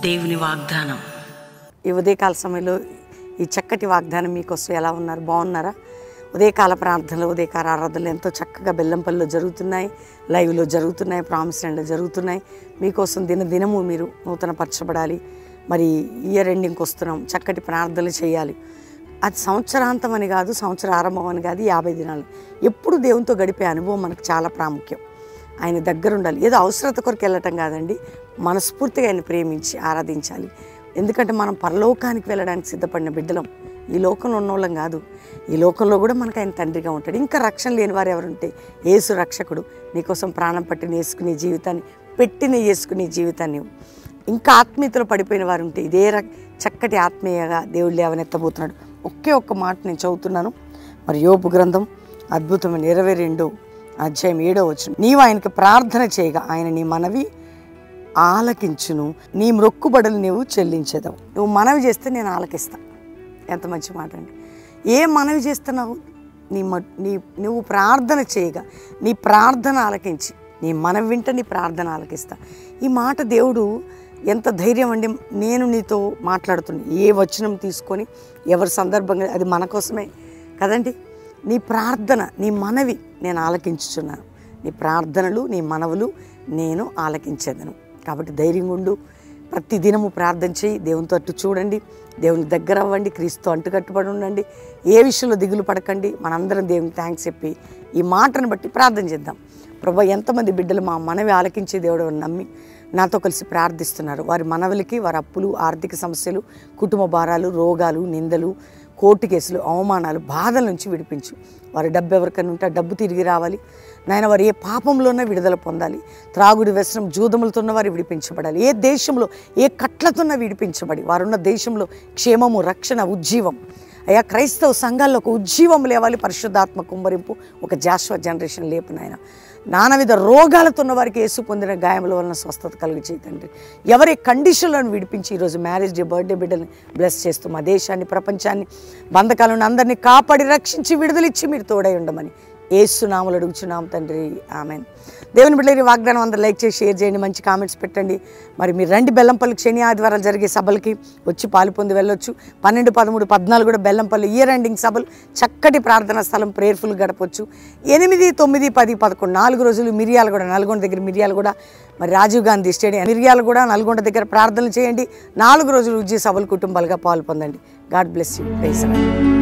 దేవుని వాగ్దానం. ఈ ఉదయకాల సమయంలో ఈ చక్కటి వాగ్దానం మీకోసం ఎలా ఉన్నారు? బాగున్నారా? ఉదయకాల ప్రార్థనలు, ఉదయకాల ఆరాధనలు ఎంతో చక్కగా బెల్లంపల్లిలో జరుగుతున్నాయి, లైవ్లో జరుగుతున్నాయి, ప్రామిస్ ల్యాండ్లో జరుగుతున్నాయి. మీకోసం దినదినము మీరు నూతనపరచబడాలి. మరి ఇయర్ ఎండింగ్కి వస్తున్నాం, చక్కటి ప్రార్థనలు చేయాలి. అది సంవత్సరాంతం అని కాదు, సంవత్సర ఆరంభం అని కాదు, 50 దినాలు ఎప్పుడు దేవునితో గడిపే అనుభవం మనకు చాలా ప్రాముఖ్యం. ఆయన దగ్గర ఉండాలి. ఏదో అవసరత కొరకు వెళ్ళటం కాదండి, మనస్ఫూర్తిగా ఆయన ప్రేమించి ఆరాధించాలి. ఎందుకంటే మనం పరలోకానికి వెళ్ళడానికి సిద్ధపడిన బిడ్డలం, ఈ లోకంలో ఉన్నోళ్ళం కాదు. ఈ లోకంలో కూడా మనకు ఆయన తండ్రిగా ఉంటాడు. ఇంకా రక్షణ లేని వారు ఎవరుంటే యేసు రక్షకుడు. నీకోసం ప్రాణం పట్టిన యేసుకునే జీవితాన్ని, పెట్టిన యేసుకునే జీవితాన్ని. ఇంకా ఆత్మీయతలో పడిపోయిన వారు ఉంటే ఇదే చక్కటి ఆత్మీయగా దేవుడు లేవనెత్తబోతున్నాడు. ఒకే ఒక్క మాట నేను చదువుతున్నాను. మరి యోబు గ్రంథం అద్భుతమైన 22వ అధ్యాయం 7వ వచనం. నీవు ఆయనకి ప్రార్థన చేయగా ఆయన నీ మనవి ఆలకించును, నీ మొక్కుబడులు నీవు చెల్లించేదావు. నువ్వు మనవి చేస్తే నేను ఆలకిస్తా. ఎంత మంచి మాట అండి. ఏ మనవి చేస్తున్నావు? నువ్వు ప్రార్థన చేయగా నీ ప్రార్థన ఆలకించి, నీ మనవి వింట నీ ప్రార్థన ఆలకిస్తా. ఈ మాట దేవుడు ఎంత ధైర్యం అండి. నేను నీతో మాట్లాడుతున్నా, ఏ వచనం తీసుకొని ఎవరి సందర్భంగా అది మన కోసమే కదండి. నీ ప్రార్థన, నీ మనవి నేను ఆలకించుచున్నాను. నీ ప్రార్థనలు, నీ మనవులు నేను ఆలకించేదను. కాబట్టి ధైర్యంగా ఉండు. ప్రతి దినము ప్రార్థన చేయి, దేవునితో అట్టు చూడండి, దేవుని దగ్గర అవ్వండి, క్రీస్తుతో అంటుకట్టుబడి ఉండండి. ఏ విషయంలో దిగులు పడకండి. మనందరం దేవునికి థ్యాంక్స్ చెప్పి ఈ మాటను బట్టి ప్రార్థన చేద్దాం. ప్రభా, ఎంతమంది బిడ్డలు మా మనవి ఆలకించే దేవుడు నమ్మి నాతో కలిసి ప్రార్థిస్తున్నారు. వారి మనవులకి, వారి అప్పులు, ఆర్థిక సమస్యలు, కుటుంబ భారాలు, రోగాలు, నిందలు, కోర్టు కేసులు, అవమానాలు, బాధల నుంచి విడిపించు. వారి డబ్బు ఎవరికైనా ఉంటే డబ్బు తిరిగి రావాలి నాయన. వారు ఏ పాపంలోనే విడుదల పొందాలి. త్రాగుడు, వ్యసనం, జూదములతో వారు విడిపించబడాలి. ఏ దేశంలో ఏ కట్లతోన విడిపించబడి వారున్న దేశంలో క్షేమము, రక్షణ, ఉజ్జీవం. అయ్యా, క్రైస్తవ సంఘాల్లో ఒక ఉజ్జీవం లేవాలి. పరిశుద్ధాత్మ కుమ్మరింపు, ఒక జాషువా జనరేషన్ లేపు నాయన. నానావిధ రోగాలతో ఉన్న వారికి యేసు పొందిన గాయముల వలన స్వస్థత కలిగి చేయతండి. ఎవరి కండిషన్లను విడిపించి ఈరోజు మ్యారేజ్ డే, బర్త్డే బిడ్డల్ని బ్లెస్ చేస్తూ మా దేశాన్ని, ప్రపంచాన్ని, బంధకాలను అందరినీ కాపాడి రక్షించి విడుదలిచ్చి మీరు తోడై ఉండమని యేసు నామములో అడుగుచున్నాం తండ్రి, ఆమేన్. దేవుని బిడ్డలు, వాగ్దానం అందరూ లైక్ చేసి షేర్ చేయండి, మంచి కామెంట్స్ పెట్టండి. మరి మీరు రండి, బెల్లంపల్లి శని ఆదివారాలు జరిగే సభలకి వచ్చి పాలు పొంది వెళ్ళొచ్చు. 12, 13, 14 కూడా బెల్లంపల్లి ఇయర్ ఎండింగ్ సభలు, చక్కటి ప్రార్థనా స్థలం, ప్రేయర్ఫుల్ గడపచ్చు. 8, 9, 10, 11 4 రోజులు మిర్యాలగూడ, నల్గొండ దగ్గర మిర్యాలగూడ, మరి రాజీవ్ గాంధీ స్టేడియం మిర్యాలగూడ, నల్గొండ దగ్గర ప్రార్థనలు చేయండి. 4 రోజులు ఉజ్జీ సభలు కుటుంబాలుగా పాలు పొందండి. God bless you. Praise the lord.